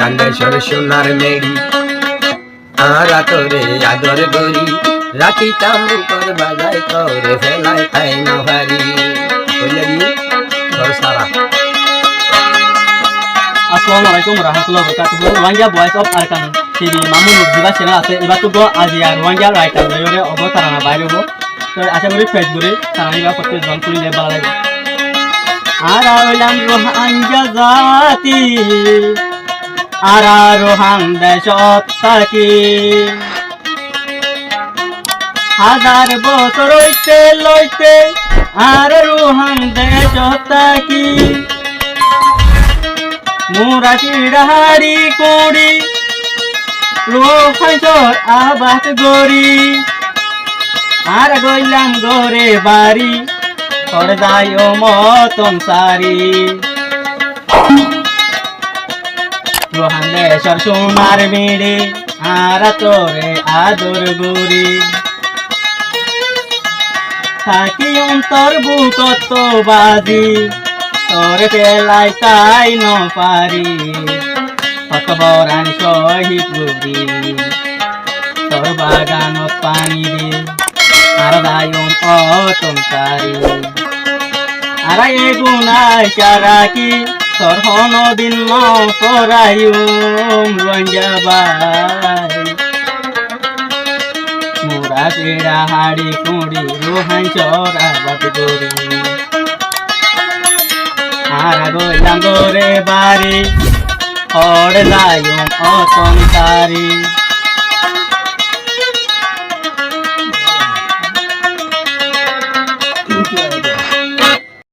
রোহান দেশর সোনার মেড়ি আরা তোরে আদর করি রাখি চামুকর বাজাই তোরে ফেলাই খাই না ভারি বললি তোর সারা। আসসালামু আলাইকুম রাহমাতুল্লাহি ওয়া বারাকাতুহু। Rohingya voice of Arakan TV Mamun Mujiba channel আছে এবার তো আজি আর রোহিঙ্গা রাইটার লয়রে অবতারণা বাইরে হবো তো আশা করি ফেসবুকে তারাইবা করতে জন করিলে ভালো লাগবে। আর হইলাম রোহিঙ্গা জাতি আর রোহান দেশত থাকি হাজার বছর হইতে লইতে আর রোহান দেশত থাকি মোরা চিড়াহাড়ি করি রোহাইসর আবাদ গরি আর গইলাম গরে বাড়ি তোর যাই ও মতন সারি রোহান দেশর সোনার মেড়ে আর তোরে আদর গরি থাকি অন্তর বুকত বাজি তোর পেলাই তাই ন পারি কত বরানি শহীদ গুরি তোর বাগানত পানি দে আর দায়ন অতনকারি আর এগুনাই চারাকি তোর হনদিন ন পরায়ুম রঞ্জাবাই মোরা পেড়া হাড়ি কুড়ি রোহান চরা বাদ করি আর গইলাম গরে বাড়ি ওর যাইম অতন তারি।